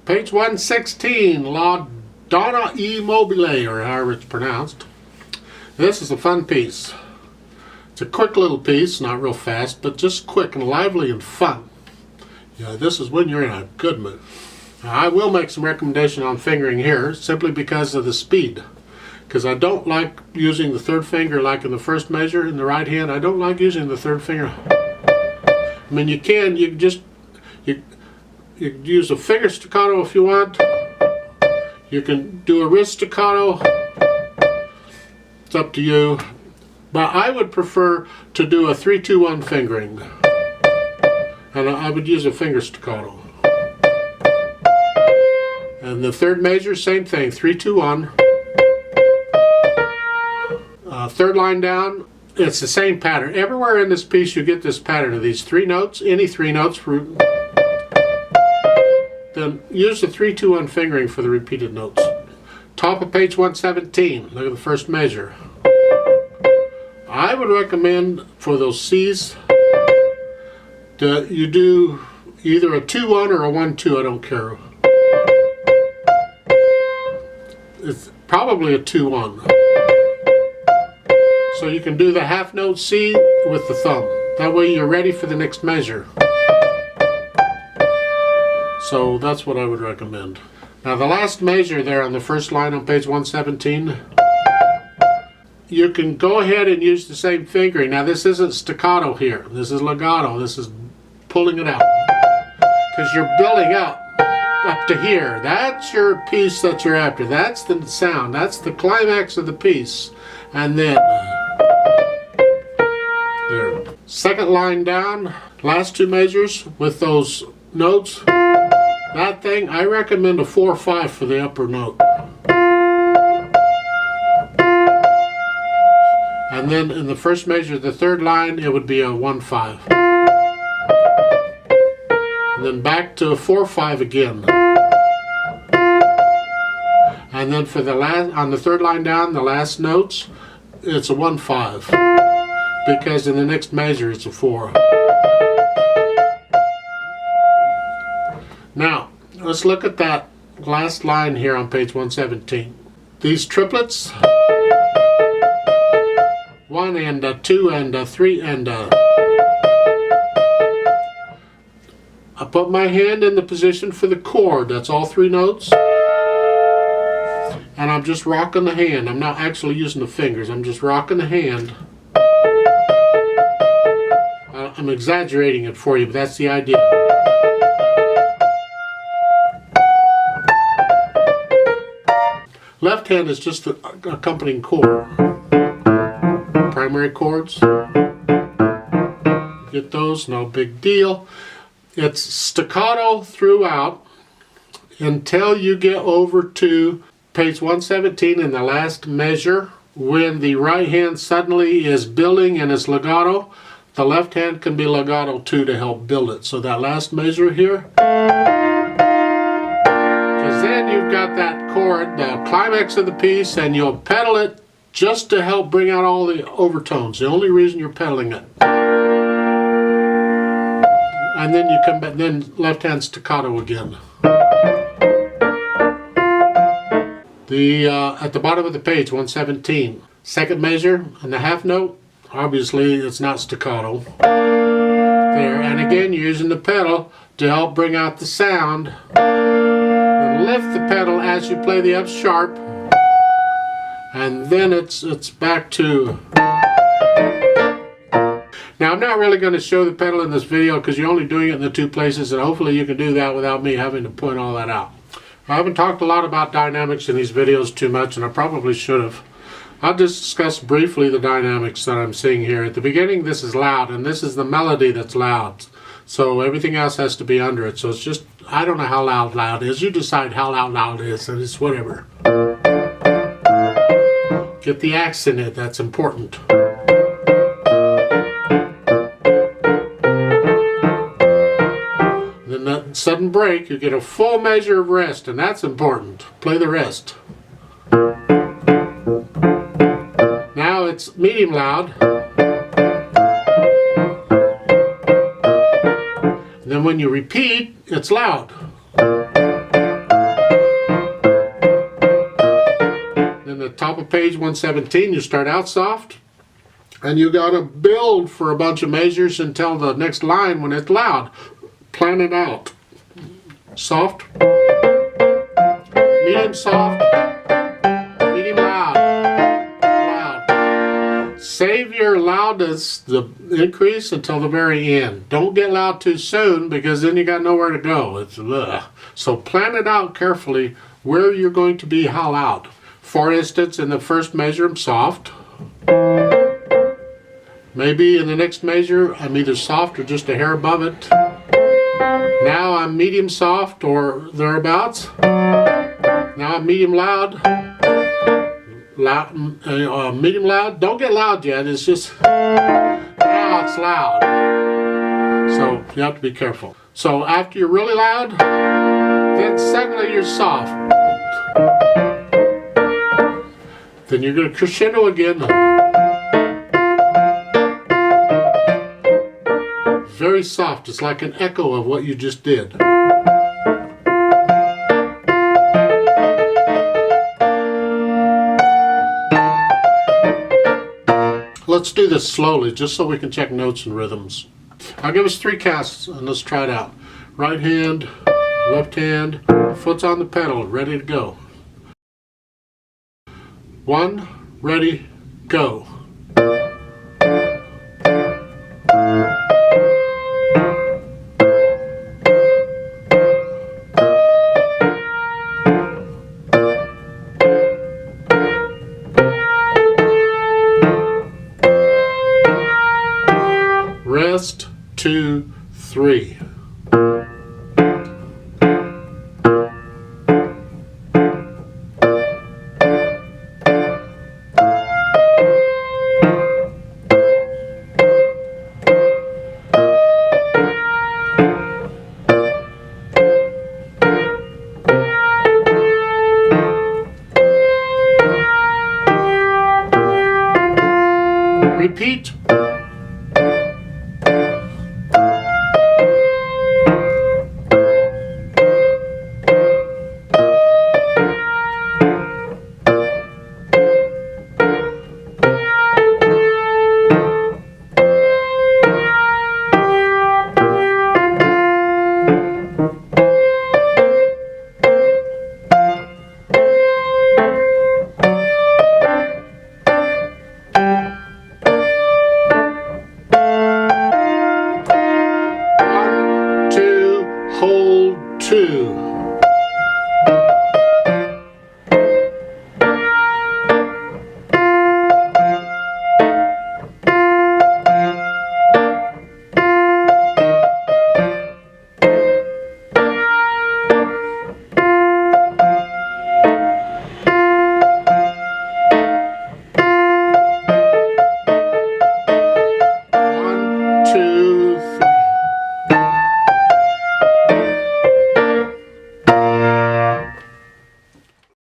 Page 116, La Donna E Mobile, or however it's pronounced. This is a fun piece. It's a quick little piece, not real fast, but just quick and lively and fun. Yeah, this is when you're in a good mood. Now, I will make some recommendation on fingering here, simply because of the speed. Because I don't like using the third finger like in the first measure in the right hand. I don't like using the third finger. I mean, you can use a finger staccato if you want. You can do a wrist staccato. It's up to you. But I would prefer to do a 3-2-1 fingering. And I would use a finger staccato. And the third measure, same thing, 3-2-1. Third line down, it's the same pattern. Everywhere in this piece you get this pattern of these 3 notes, any 3 notes. Then use the 3-2-1 fingering for the repeated notes. Top of page 117, look at the first measure. I would recommend for those C's that you do either a 2-1 or a 1-2, I don't care. It's probably a 2-1. So you can do the half note C with the thumb. That way you're ready for the next measure. So that's what I would recommend. Now the last measure there on the first line on page 117, you can go ahead and use the same fingering. Now this isn't staccato here. This is legato. This is pulling it out. Because you're building up to here. That's your piece that you're after. That's the sound. That's the climax of the piece. And then there. Second line down, last 2 measures with those notes. That thing, I recommend a 4-5 for the upper note. And then in the first measure, the third line, it would be a 1-5. And then back to a 4-5 again. And then for the last, on the third line down, the last notes, it's a 1-5. Because in the next measure, it's a 4. Now, let's look at that last line here on page 117. These triplets, 1 and a 2 and a 3 and a. I put my hand in the position for the chord. That's all 3 notes. And I'm just rocking the hand. I'm not actually using the fingers. I'm just rocking the hand. I'm exaggerating it for you, but that's the idea. Left hand is just the accompanying chord. Primary chords. Get those, no big deal. It's staccato throughout until you get over to page 117 in the last measure. When the right hand suddenly is building and is legato, the left hand can be legato too to help build it. So that last measure here, because then you've got that chord, the climax of the piece, and you'll pedal it just to help bring out all the overtones. The only reason you're pedaling it. And then you come back, then left hand staccato again. At the bottom of the page, 117, second measure and the half note. Obviously, it's not staccato. There, and again, you're using the pedal to help bring out the sound. And lift the pedal as you play the F sharp, and then it's back to. Now, I'm not really going to show the pedal in this video because you're only doing it in the 2 places, and hopefully you can do that without me having to point all that out. I haven't talked a lot about dynamics in these videos too much, and I probably should have. I'll just discuss briefly the dynamics that I'm seeing here. At the beginning, this is loud, and this is the melody that's loud. So everything else has to be under it. So it's just, I don't know how loud is. You decide how loud it is, and it's whatever. Get the accent in, that's important. Then that sudden break, you get a full measure of rest, and that's important. Play the rest. Now it's medium loud. And then when you repeat, it's loud. in the top of page 117, you start out soft, and you got to build for a bunch of measures until the next line when it's loud. Plan it out. Soft, medium soft, medium loud, loud. Save your loudness, the increase, until the very end. Don't get loud too soon, because then you got nowhere to go. It's ugh. So plan it out carefully where you're going to be, how loud. For instance, in the first measure, I'm soft. Maybe in the next measure, I'm either soft or just a hair above it. Now I'm medium soft or thereabouts. Now I'm medium loud. Medium loud. Don't get loud yet. It's just, now it's loud. So you have to be careful. So after you're really loud, then suddenly you're soft. Then you're going to crescendo again. Very soft. It's like an echo of what you just did. Let's do this slowly, just so we can check notes and rhythms. I'll give us 3 casts, and let's try it out. Right hand, left hand, foot's on the pedal, ready to go. 1, ready, go. Rest, 2, 3. Repeat. Hold 2.